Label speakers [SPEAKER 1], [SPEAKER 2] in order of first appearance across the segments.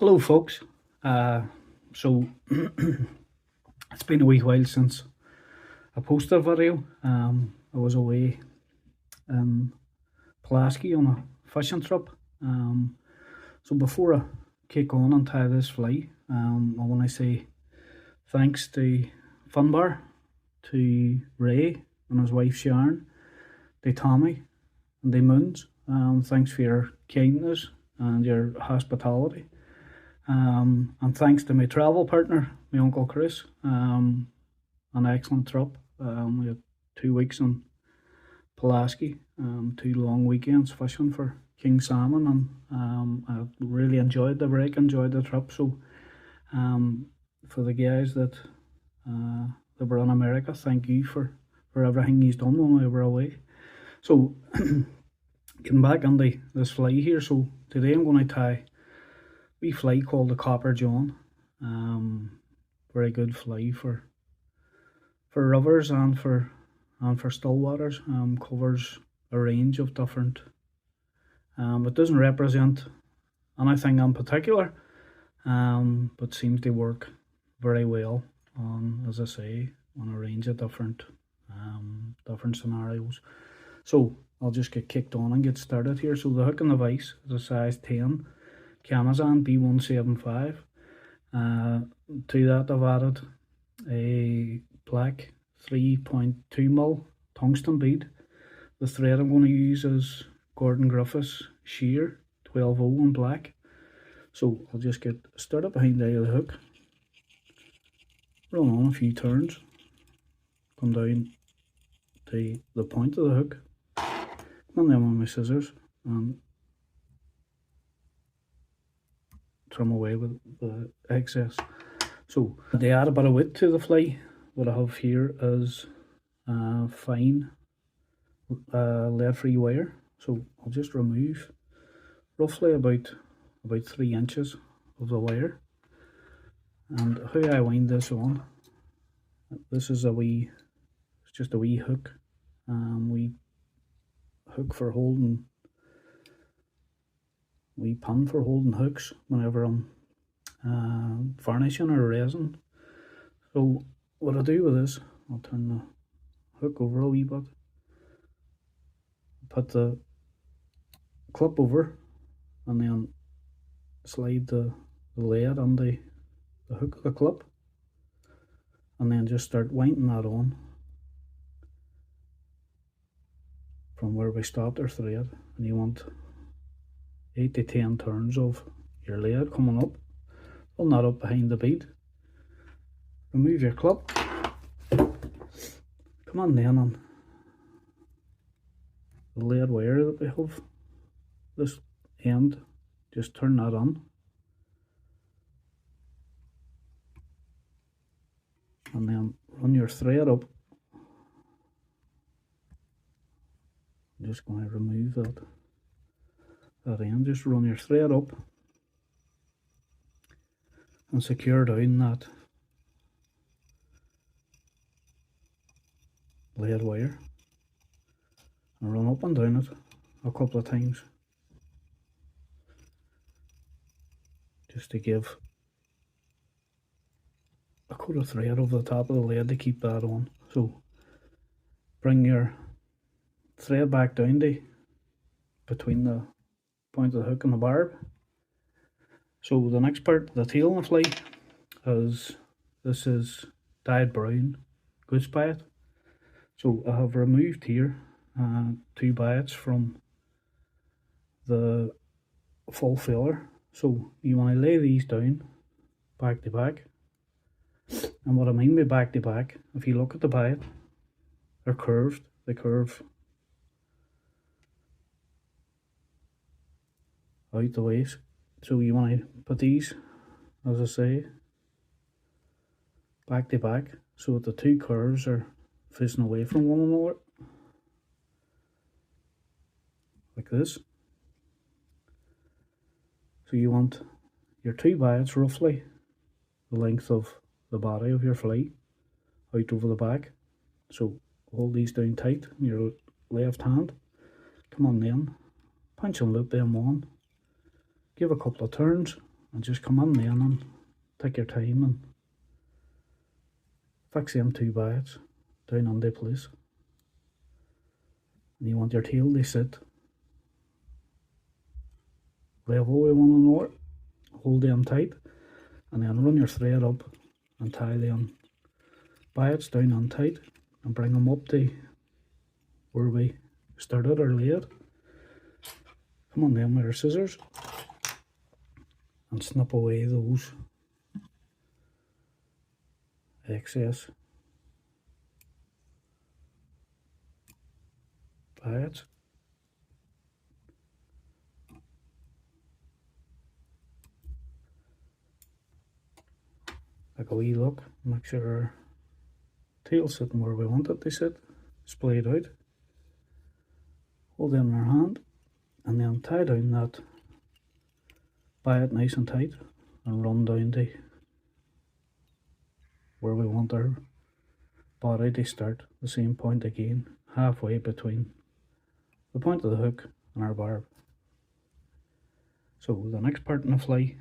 [SPEAKER 1] Hello folks, so it's been a wee while since I posted a video. I was away in Pulaski on a fishing trip. So before I kick on and tie this fly, I want to say thanks to Funbar, to Ray and his wife Sharon, to Tommy and the Moons. Thanks for your kindness and your hospitality. And thanks to my travel partner, my Uncle Chris. An excellent trip. We had 2 weeks in Pulaski, 2 long weekends fishing for king salmon, and I really enjoyed the break, enjoyed the trip. So for the guys that were in America, thank you for everything he's done when we were away. So getting back on this fly here, so today I'm going to tie wee fly called the Copper John. Very good fly for rivers and for still waters. Covers a range of different. It doesn't represent anything in particular, but seems to work very well on, as I say, on a range of different scenarios. So I'll just get kicked on and get started here. So the hook and the vise is a size 10. Camazon B175. To that I've added a black 3.2mm tungsten bead. The thread I'm going to use is Gordon Griffiths sheer 12/0 in black. So I'll just get started behind the eye of the hook, run on a few turns, come down to the point of the hook, and then with my scissors and trim away with the excess. So to add a bit of width to the fly, what I have here is fine lead-free wire. So I'll just remove roughly about 3 inches of the wire. And how I wind this on, this is it's just a wee hook, wee hook for holding, wee pin for holding hooks whenever I'm varnishing or resin. So what I do with this, I'll turn the hook over a wee bit, put the clip over, and then slide the lead on the hook of the clip, and then just start winding that on from where we stopped our thread. And you want 8 to 10 turns of your lead coming up, pull that up behind the bead, remove your clip, come on then on the lead wire that we have, this end, just turn that on, and then run your thread up. I'm just going to remove that end, just run your thread up and secure down that lead wire, and run up and down it a couple of times just to give a coat of thread over the top of the lead to keep that on. So bring your thread back down to between the point of the hook and the barb. So the next part, the tail on the fly, this is dyed brown goose bite. So I have removed here 2 bites from the full filler. So you want to lay these down back to back. And what I mean by back to back, if you look at the bite, they're curved. They curve out the waist. So you want to put these, as I say, back to back, so that the 2 curves are facing away from one another, like this. So you want your 2 bites roughly the length of the body of your fly out over the back. So hold these down tight in your left hand, come on then, punch and loop them on, give a couple of turns, and just come in then and take your time and fix them 2 bites down into place. And you want your tail to sit level with one another. Hold them tight, and then run your thread up and tie them bites down on tight and bring them up to where we started or laid. Come on then with our scissors and snip away those excess bites. Take a wee look, make sure our tail's sitting where we want it to sit, splayed out. Hold them in our hand and then tie down that bite nice and tight and run down to where we want our body to start. The same point again, halfway between the point of the hook and our barb. So the next part in the fly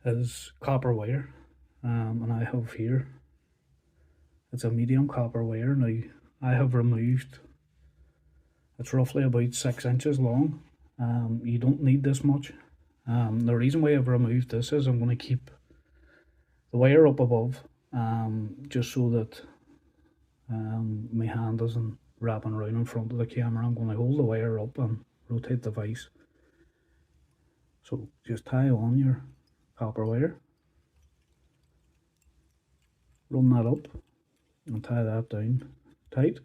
[SPEAKER 1] is copper wire, and I have here, it's a medium copper wire. Now I have removed, it's roughly about 6 inches long. You don't need this much. The reason why I've removed this is I'm going to keep the wire up above, just so that my hand isn't wrapping around in front of the camera. I'm going to hold the wire up and rotate the vise. So just tie on your copper wire, run that up and tie that down tight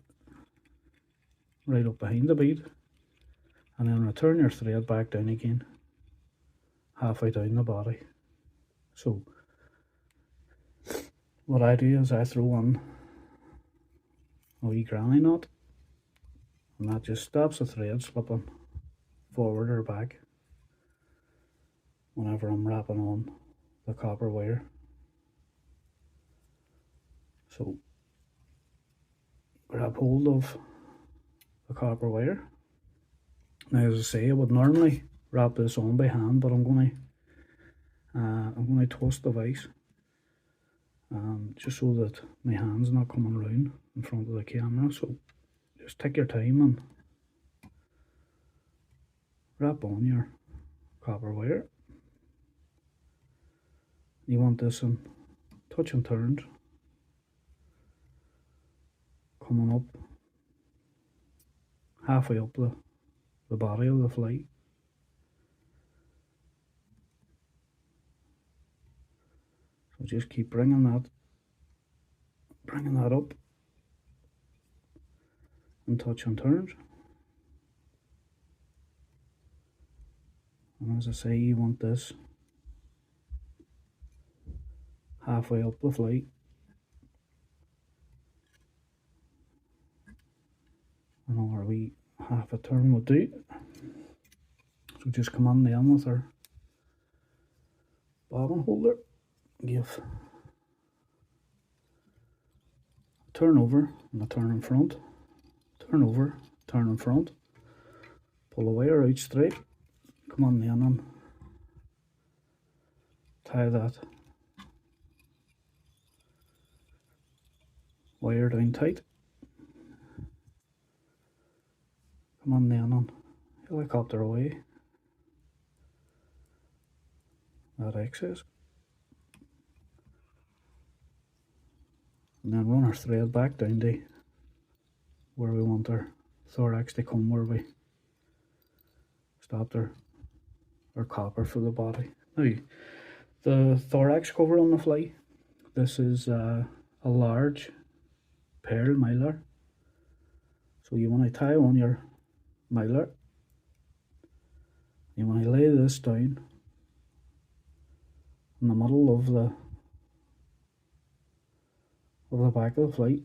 [SPEAKER 1] right up behind the bead, and then return your thread back down again halfway down the body. So what I do is I throw in a wee granny knot, and that just stops the thread slipping forward or back whenever I'm wrapping on the copper wire. So grab hold of the copper wire. Now, as I say, I would normally wrap this on by hand, but I'm going to twist the vise, just so that my hand's not coming around in front of the camera. So just take your time and wrap on your copper wire. You want this in touch and turns, coming up halfway up the body of the fly. So just keep bringing that up in touch and turns. And as I say, you want this halfway up the fly. Another wee half a turn will do. So just come on then with our bobbin holder, give a turn over and a turn in front, turn over, turn in front, pull the wire out straight, come on then and tie that wire down tight. Come on then and helicopter away that excess, and then run our thread back down to where we want our thorax to come, where we stopped our copper for the body. Now, the thorax cover on the fly, this is a large pearl mylar. So you want to tie on your mylar, you want to lay this down in the middle of the back of the fly.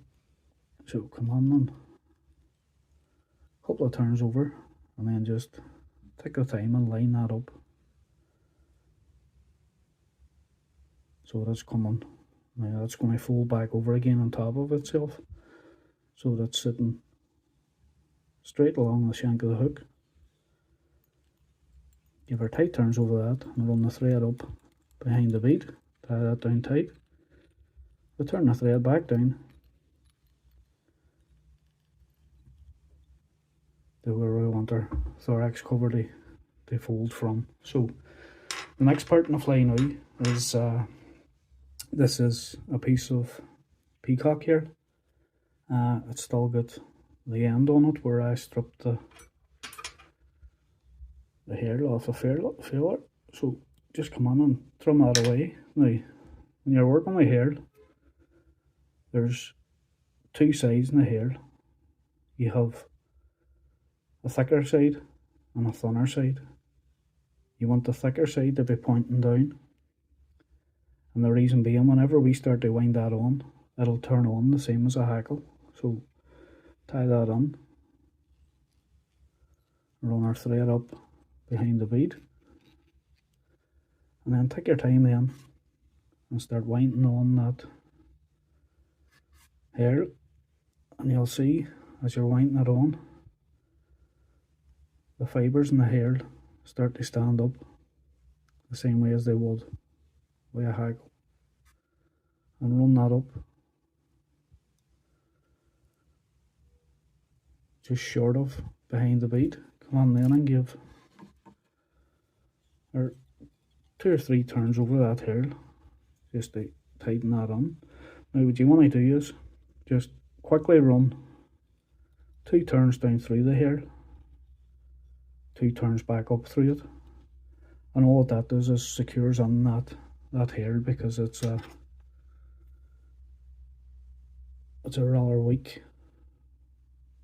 [SPEAKER 1] So come on and a couple of turns over, and then just take the time and line that up so that's coming. Now that's going to fold back over again on top of itself, so that's sitting straight along the shank of the hook. give her tight turns over that and run the thread up behind the bead, tie that down tight, return the thread back down to where we want our thorax cover to fold from. So the next part in the fly now is this is a piece of peacock here. It's still got the end on it where I stripped the hair off the feather. So just come on and trim that away. Now, when you're working the hair, there's two sides in the hair. You have a thicker side and a thinner side. You want the thicker side to be pointing down, and the reason being, whenever we start to wind that on, it'll turn on the same as a hackle. So tie that on, run our thread up behind the bead, and then take your time then and start winding on that hair, and you'll see as you're winding it on, the fibres in the hair start to stand up the same way as they would with a hackle, and run that up just short of behind the bead. Come on then and give her 2 or 3 turns over that hair just to tighten that on. Now what you want to do is just quickly run 2 turns down through the hair, 2 turns back up through it, and all that does is secures on that hair, because it's a rather weak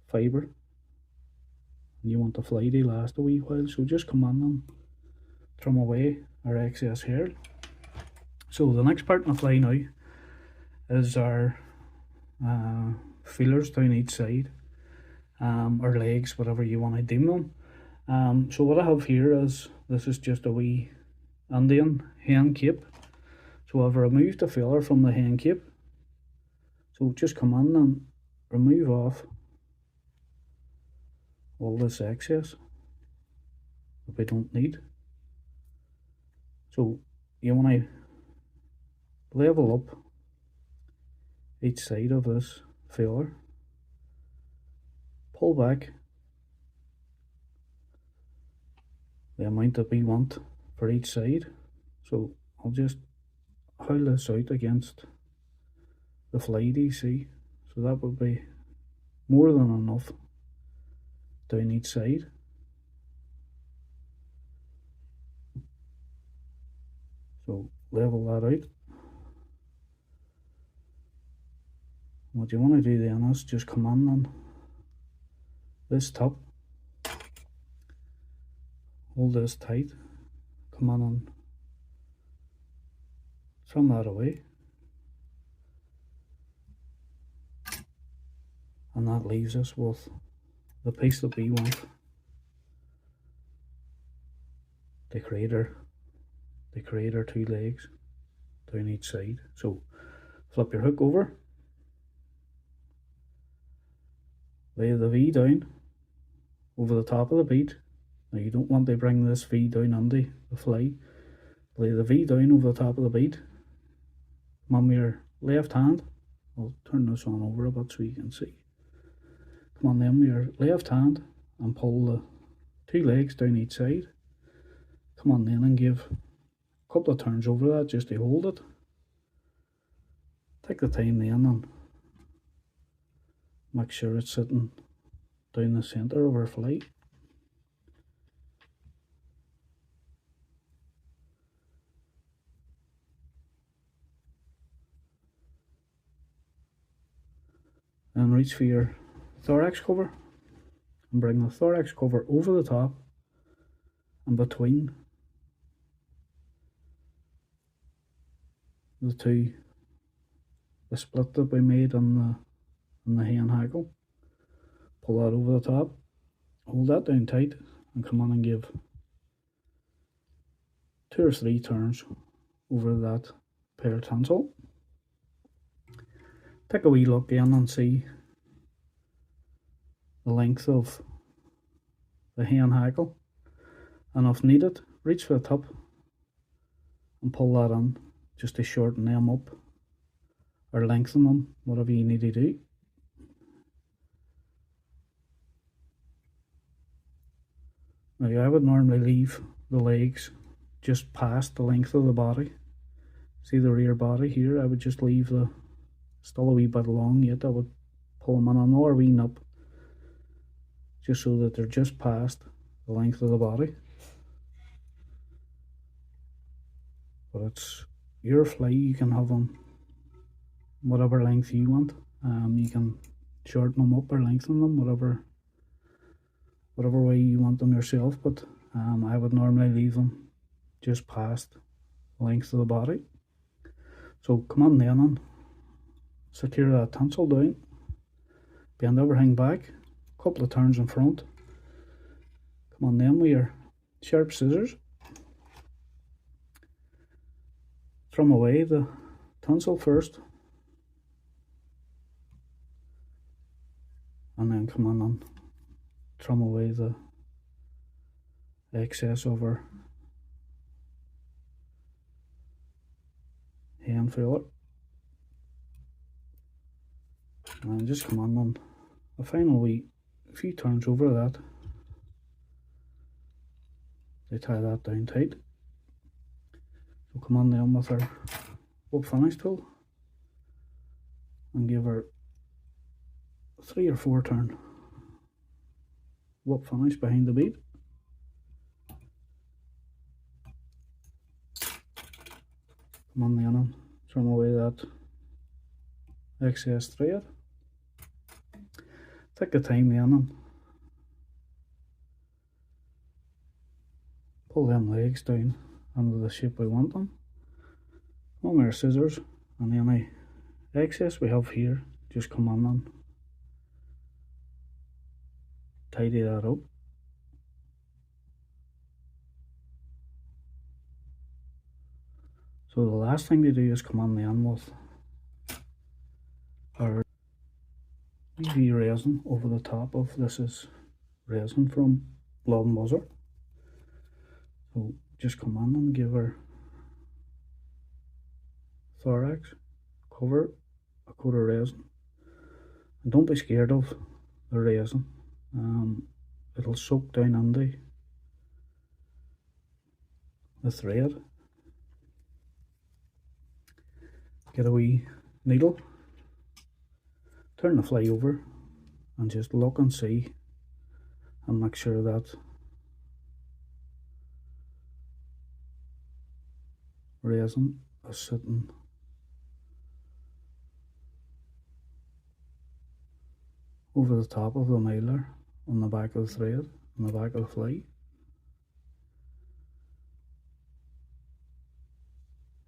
[SPEAKER 1] fibre and you want the fly to last a wee while. So just come on and trim away our excess hair. So the next part in the fly now is our feelers down each side, or legs, whatever you want to deem them. So what I have here is, this is just a wee Indian hen cape. So I've removed the feeler from the hen cape. So just come on and remove off all this excess that we don't need. So you want to level up each side of this feeler, pull back the amount that we want for each side. So I'll just haul this out against the fly, do you see? So that would be more than enough down each side. So level that out. What you want to do then is just come on this top, hold this tight, come on and trim that away, and that leaves us with the piece that we want to create our 2 legs down each side. So flip your hook over, lay the V down over the top of the bead. Now you don't want to bring this V down under the fly. Lay the V down over the top of the bead. Come on with your left hand. I'll turn this on over a bit so you can see. Come on then with your left hand and pull the 2 legs down each side. Come on then and give a couple of turns over that just to hold it. Take the time then and make sure it's sitting down the centre of our fly. And reach for your thorax cover and bring the thorax cover over the top and between the split that we made on the hen hackle. Pull that over the top, hold that down tight, and come on and give 2 or 3 turns over that pear tinsel. Take a wee look in and see the length of the hen hackle, and if needed, reach for the top and pull that in just to shorten them up or lengthen them, whatever you need to do. Now I would normally leave the legs just past the length of the body. See the rear body here? I would just leave the, still a wee bit long yet, I would pull them in another wee nip just so that they're just past the length of the body. But it's your fly, you can have them whatever length you want. You can shorten them up or lengthen them, whatever way you want them yourself, but I would normally leave them just past the length of the body. So come on then and secure that tinsel down, bend everything back, a couple of turns in front. Come on then with your sharp scissors, trim away the tinsel first, and then come on and trim away the excess of our hand filler. And just come on and a final few turns over that to tie that down tight. So come on then with our whip finish tool and give her 3 or 4 turn whip finish behind the bead. Come on then and trim away that excess thread. Take the time then and pull them legs down into the shape we want them. Come on with our scissors, and any excess we have here, just come on and tidy that up. So the last thing to do is come on then with our UV resin over the top of this. Is resin from Blood and Buzzer. So just come on and give her thorax cover a coat of resin, and don't be scared of the resin. It'll soak down into the thread. Get a wee needle, turn the fly over and just look and see and make sure that resin is sitting over the top of the nailer on the back of the thread, on the back of the fly.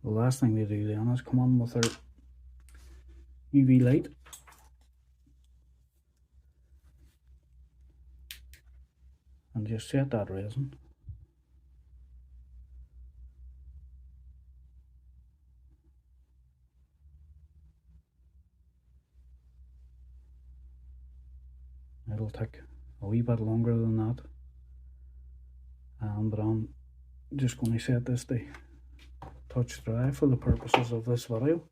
[SPEAKER 1] The last thing we do then is come on with our UV light and just set that resin. It'll take a wee bit longer than that, but I'm just going to set this to touch dry for the purposes of this video,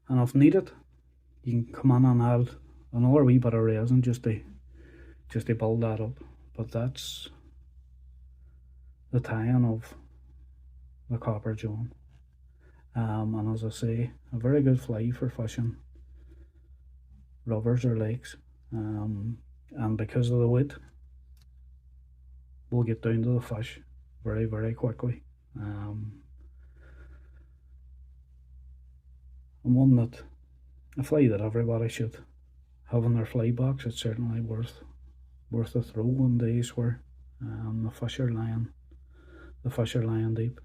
[SPEAKER 1] and if needed you can come in and add another wee bit of resin just to build that up. But that's the tie-in of the Copper John, and as I say, a very good fly for fishing rivers or lakes, and because of the weight we'll get down to the fish very, very quickly. And one that, a fly that everybody should have in their fly box. It's certainly worth a throw on days where the fish are lying deep.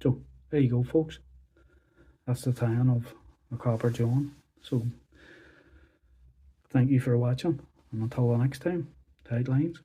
[SPEAKER 1] So there you go, folks, that's the tie-in of the Copper John. So thank you for watching, and until the next time, tight lines.